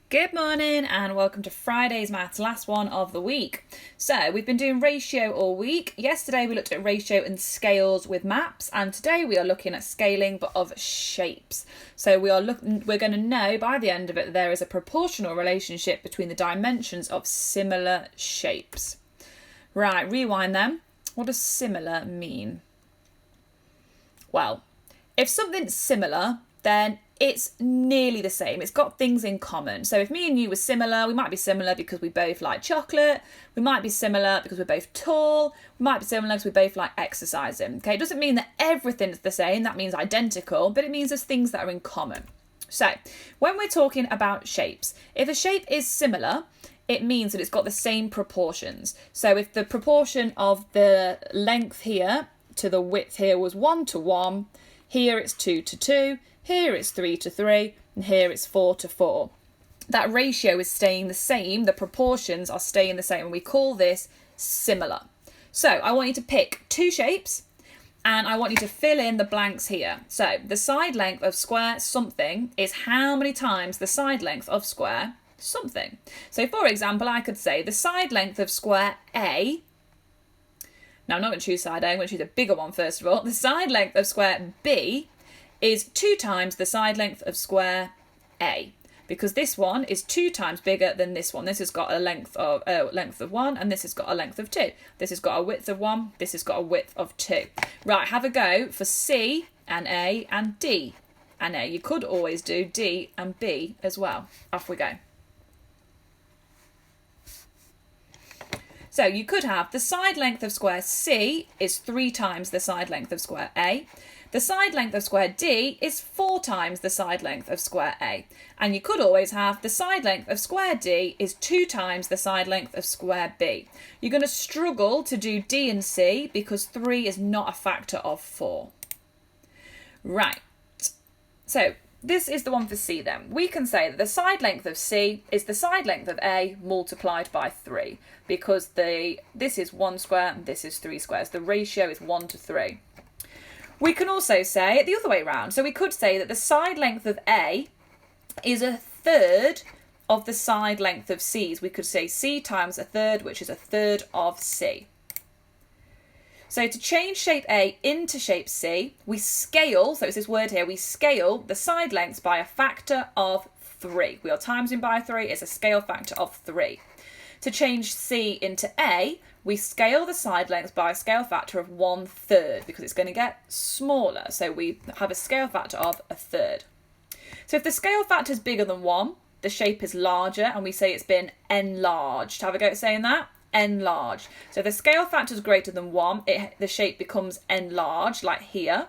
Good morning and welcome to Friday's Maths, last one of the week. So we've been doing ratio all week. Yesterday we looked at ratio and scales with maps, and today we are looking at scaling but of shapes. So we're going to know by the end of it that there is a proportional relationship between the dimensions of similar shapes. Right, rewind them. What does similar mean? Well, if something's similar, then it's nearly the same. It's got things in common. So if me and you were similar, we might be similar because we both like chocolate. We might be similar because we're both tall. We might be similar because we both like exercising. Okay, it doesn't mean that everything's the same. That means identical, but it means there's things that are in common. So when we're talking about shapes, if a shape is similar, it means that it's got the same proportions. So if the proportion of the length here to the width here was 1 to 1, here it's 2 to 2, here it's 3 to 3, and here it's 4 to 4. That ratio is staying the same, the proportions are staying the same, and we call this similar. So I want you to pick two shapes, and I want you to fill in the blanks here. So the side length of square something is how many times the side length of square something. So for example, I could say the side length of square A. Now I'm not going to choose side A, I'm going to choose a bigger one first of all. The side length of square B is 2 times the side length of square A, because this one is 2 times bigger than this one. This has got a length of 1, and this has got a length of 2. This has got a width of 1, this has got a width of 2. Right, have a go for C and A and D and A. You could always do D and B as well. Off we go. So you could have the side length of square C is 3 times the side length of square A. The side length of square D is 4 times the side length of square A. And you could always have the side length of square D is 2 times the side length of square B. You're going to struggle to do D and C because 3 is not a factor of 4. Right. So this is the one for C then. We can say that the side length of C is the side length of A multiplied by 3, because this is 1 square and this is 3 squares. The ratio is 1 to 3. We can also say it the other way around. So we could say that the side length of A is a third of the side length of C's. We could say C times a third, which is a third of C. So to change shape A into shape C, we scale, so it's this word here, we scale the side lengths by a factor of 3. We are timesing by 3, it's a scale factor of 3. To change C into A, we scale the side lengths by a scale factor of 1/3 because it's going to get smaller. So we have a scale factor of a third. So if the scale factor is bigger than 1, the shape is larger, and we say it's been enlarged. Have a go at saying that. Enlarged. So if the scale factor is greater than 1, the shape becomes enlarged, like here.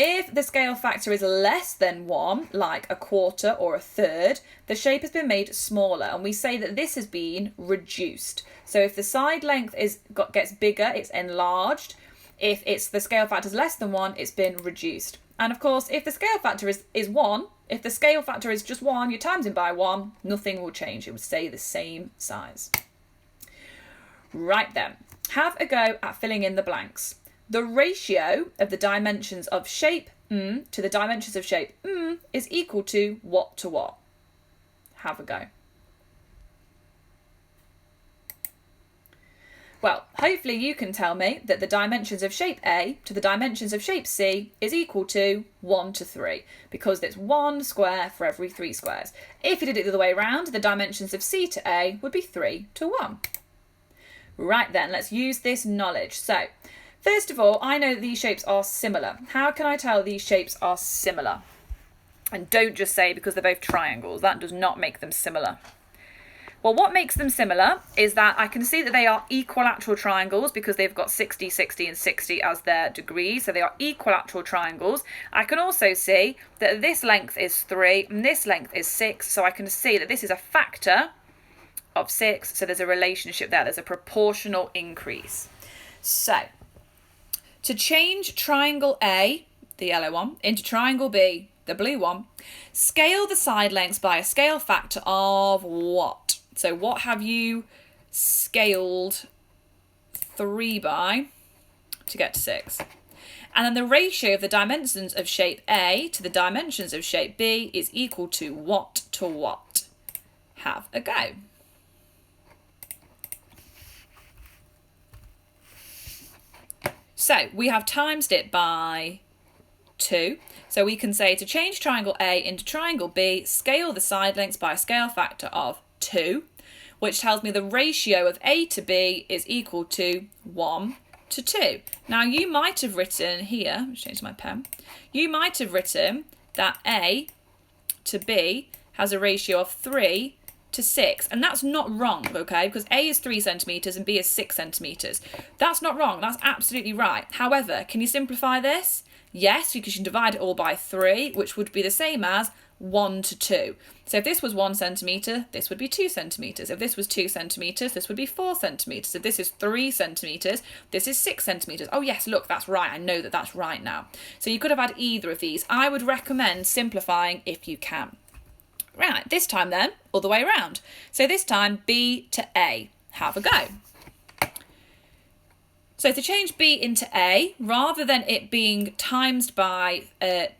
If the scale factor is less than 1, like a quarter or a third, the shape has been made smaller, and we say that this has been reduced. So if the side length gets bigger, it's enlarged. If the scale factor is less than 1, it's been reduced. And of course, if the scale factor is 1, if the scale factor is just 1, you're timesing by 1, nothing will change. It would stay the same size. Right then, have a go at filling in the blanks. The ratio of the dimensions of shape to the dimensions of shape is equal to what? Have a go. Well, hopefully you can tell me that the dimensions of shape A to the dimensions of shape C is equal to 1 to 3, because it's 1 square for every 3 squares. If you did it the other way around, the dimensions of C to A would be 3 to 1. Right then, let's use this knowledge. So, first of all, I know that these shapes are similar. How can I tell these shapes are similar? And don't just say because they're both triangles. That does not make them similar. Well, what makes them similar is that I can see that they are equilateral triangles because they've got 60, 60 and 60 as their degrees. So they are equilateral triangles. I can also see that this length is 3 and this length is 6. So I can see that this is a factor of 6. So there's a relationship there. There's a proportional increase. So to change triangle A, the yellow one, into triangle B, the blue one, scale the side lengths by a scale factor of what? So what have you scaled 3 by to get to 6? And then the ratio of the dimensions of shape A to the dimensions of shape B is equal to what to what? Have a go. So we have timesed it by 2. So we can say to change triangle A into triangle B, scale the side lengths by a scale factor of 2, which tells me the ratio of A to B is equal to 1 to 2. Now you might have written here, let's change my pen, you might have written that A to B has a ratio of 3 to 6, and that's not wrong, okay, because A is 3 centimetres and B is 6 centimetres. That's not wrong, that's absolutely right. However, can you simplify this? Yes, because you can divide it all by 3, which would be the same as 1 to 2. So if this was 1 centimetre, this would be 2 centimetres. If this was 2 centimetres, this would be 4 centimetres. If this is 3 centimetres, this is 6 centimetres. Oh yes, look, that's right. I know that that's right now. So you could have had either of these. I would recommend simplifying if you can. Right, this time then, all the way around. So this time, B to A. Have a go. So to change B into A, rather than it being timesed by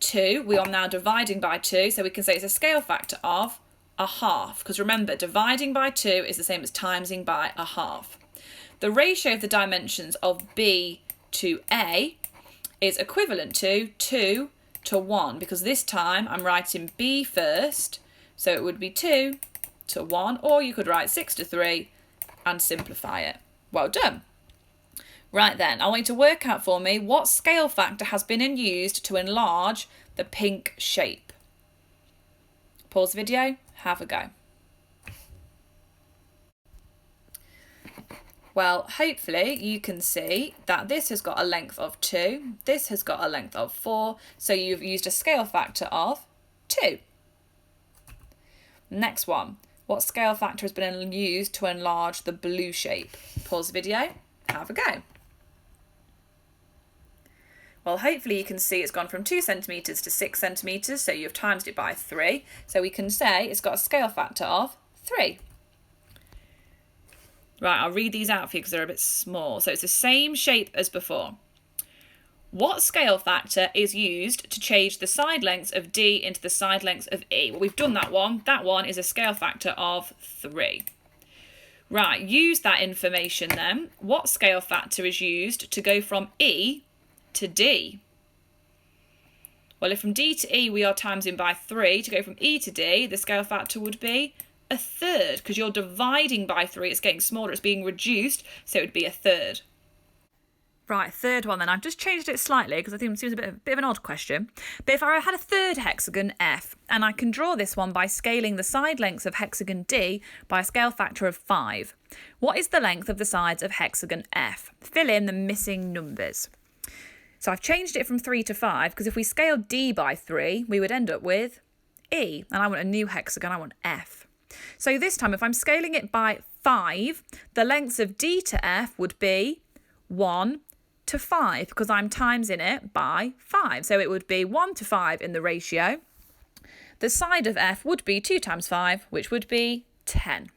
2, we are now dividing by 2. So we can say it's a scale factor of a half. Because remember, dividing by 2 is the same as timesing by a half. The ratio of the dimensions of B to A is equivalent to 2 to 1. Because this time I'm writing B first. So it would be 2 to 1. Or you could write 6 to 3 and simplify it. Well done. Right then, I want you to work out for me what scale factor has been used to enlarge the pink shape. Pause the video, have a go. Well, hopefully you can see that this has got a length of 2, this has got a length of 4, so you've used a scale factor of 2. Next one, what scale factor has been used to enlarge the blue shape? Pause the video, have a go. Well, hopefully you can see it's gone from 2 centimetres to 6 centimetres, so you've timesed it by 3. So we can say it's got a scale factor of 3. Right, I'll read these out for you because they're a bit small. So it's the same shape as before. What scale factor is used to change the side lengths of D into the side lengths of E? Well, we've done that one. That one is a scale factor of 3. Right, use that information then. What scale factor is used to go from E to D? Well, if from D to E we are timesing by 3, to go from E to D, the scale factor would be a third, because you're dividing by 3, it's getting smaller, it's being reduced, so it would be a third. Right, third one then. I've just changed it slightly because I think it seems a bit of an odd question. But if I had a third hexagon F, and I can draw this one by scaling the side lengths of hexagon D by a scale factor of 5, what is the length of the sides of hexagon F? Fill in the missing numbers. So I've changed it from 3 to 5 because if we scaled D by 3, we would end up with E. And I want a new hexagon, I want F. So this time, if I'm scaling it by 5, the lengths of D to F would be 1 to 5 because I'm timesing it by 5. So it would be 1 to 5 in the ratio. The side of F would be 2 times 5, which would be 10.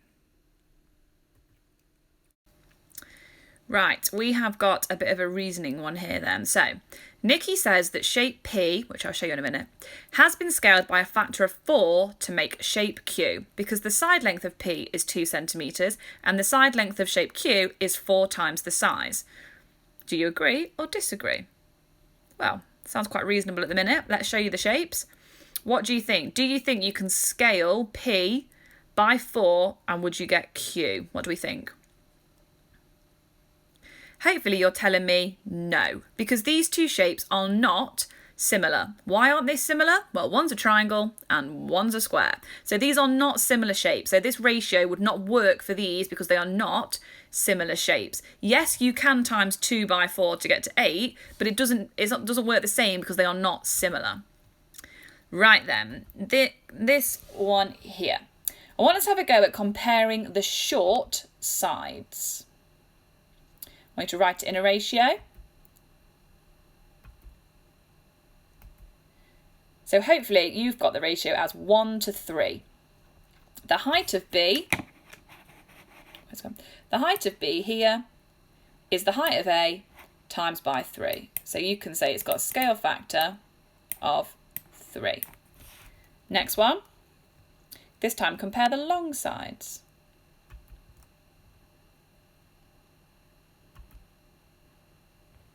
Right, we have got a bit of a reasoning one here then. So, Nikki says that shape P, which I'll show you in a minute, has been scaled by a factor of 4 to make shape Q because the side length of P is 2 centimetres and the side length of shape Q is 4 times the size. Do you agree or disagree? Well, sounds quite reasonable at the minute. Let's show you the shapes. What do you think? Do you think you can scale P by 4 and would you get Q? What do we think? Hopefully you're telling me no, because these two shapes are not similar. Why aren't they similar? Well, one's a triangle and one's a square. So these are not similar shapes. So this ratio would not work for these because they are not similar shapes. Yes, you can times 2 by 4 to get to 8, but it doesn't work the same because they are not similar. Right then, this one here. I want us to have a go at comparing the short sides. I'm going to write it in a ratio. So hopefully you've got the ratio as 1 to 3. The height of B here is the height of A times by 3. So you can say it's got a scale factor of 3. Next one. This time compare the long sides.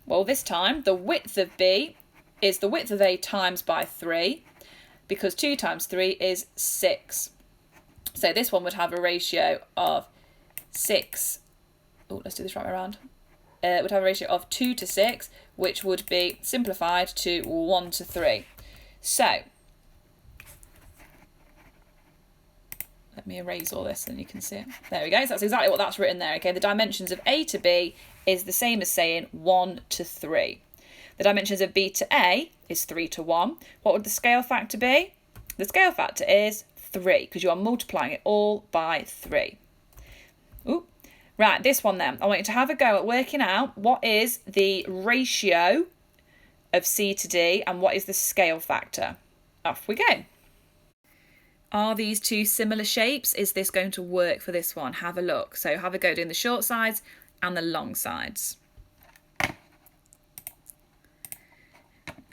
Well, this time the width of B is the width of A times by 3, because 2 times 3 is 6. So this one would have a ratio of 6. Oh, let's do this right way around. It would have a ratio of 2 to 6, which would be simplified to 1 to 3. So let me erase all this and you can see it. There we go. So that's exactly what that's written there. Okay, the dimensions of A to B is the same as saying 1 to 3. The dimensions of B to A is 3 to 1. What would the scale factor be? The scale factor is 3, because you are multiplying it all by 3. Ooh. Right, this one then. I want you to have a go at working out what is the ratio of C to D and what is the scale factor. Off we go. Are these two similar shapes? Is this going to work for this one? Have a look. So have a go doing the short sides and the long sides.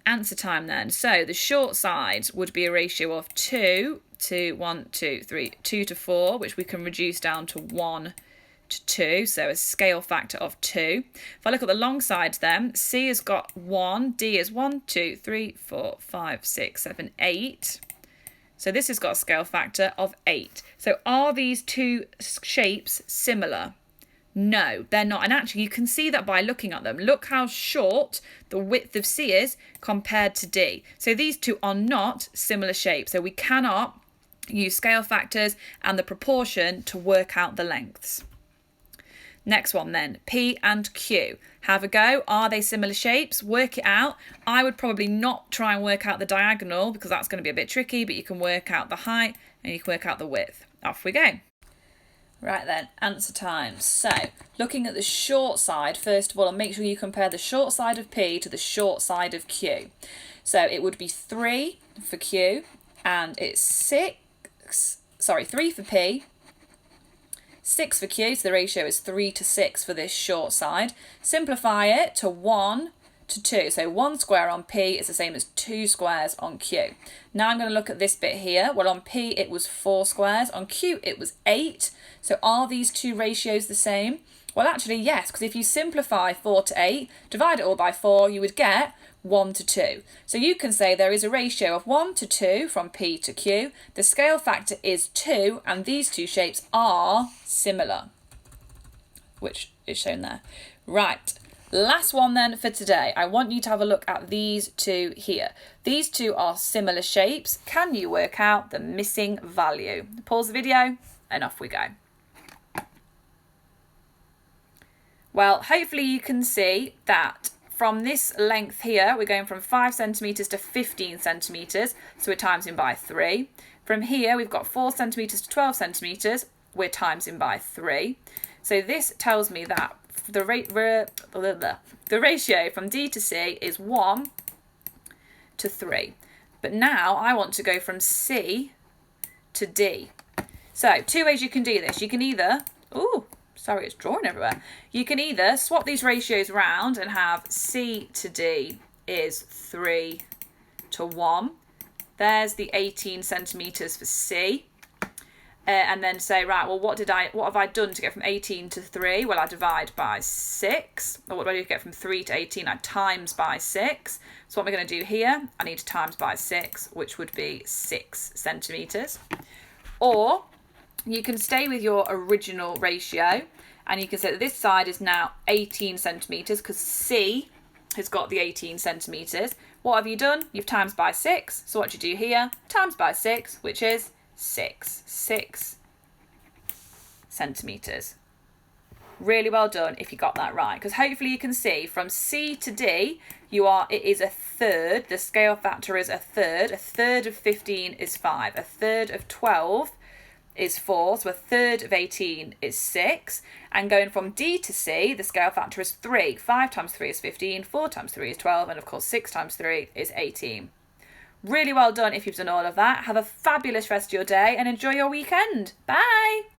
Answer time then. So the short side would be a ratio of 2 to 1, 2, 3, 2 to 4, which we can reduce down to 1 to 2, so a scale factor of 2. If I look at the long side then, C has got 1, D is 1, 2, 3, 4, 5, 6, 7, 8. So this has got a scale factor of 8. So are these two shapes similar? No, they're not. And actually you can see that by looking at them. Look how short the width of C is compared to D. So these two are not similar shapes. So we cannot use scale factors and the proportion to work out the lengths. Next one then, P and Q. Have a go. Are they similar shapes? Work it out. I would probably not try and work out the diagonal because that's going to be a bit tricky, but you can work out the height and you can work out the width. Off we go. Right then, answer time. So, looking at the short side, first of all, and make sure you compare the short side of P to the short side of Q. So it would be 3 for Q and it's 3 for P, 6 for Q, so the ratio is 3 to 6 for this short side. Simplify it to 1 to 2. So 1 square on P is the same as 2 squares on Q. Now I'm going to look at this bit here. Well, on P it was 4 squares, on Q it was 8. So are these two ratios the same? Well, actually, yes, because if you simplify 4 to 8, divide it all by 4, you would get 1 to 2. So you can say there is a ratio of 1 to 2 from P to Q. The scale factor is 2, and these two shapes are similar, which is shown there. Right, last one then for today. I want you to have a look at these two here. These two are similar shapes. Can you work out the missing value? Pause the video and off we go. Well, hopefully you can see that from this length here, we're going from 5 centimetres to 15 centimetres, so we're timesing by 3. From here, we've got 4 centimetres to 12 centimetres, we're timesing by 3. So this tells me that the ratio from D to C is 1 to 3. But now I want to go from C to D. So 2 ways you can do this. You can either, sorry, it's drawing everywhere. You can either swap these ratios around and have C to D is 3 to 1. There's the 18 centimetres for C. And then say, right, well, what have I done to get from 18 to 3? Well, I divide by 6. Or what do I do to get from 3 to 18? I times by 6. So what am I going to do here? I need to times by 6, which would be 6 centimetres. Or you can stay with your original ratio and you can say that this side is now 18 centimetres because C has got the 18 centimetres. What have you done? You've times by 6. So what do you do here? Times by 6, which is 6 centimetres. Really well done if you got that right, because hopefully you can see from C to D it is a third. The scale factor is a third. A third of 15 is 5. A third of 12 is 4, so a third of 18 is 6. And going from D to C, the scale factor is 3. 5 times 3 is 15, 4 times 3 is 12, and of course 6 times 3 is 18. Really well done if you've done all of that. Have a fabulous rest of your day and enjoy your weekend. Bye!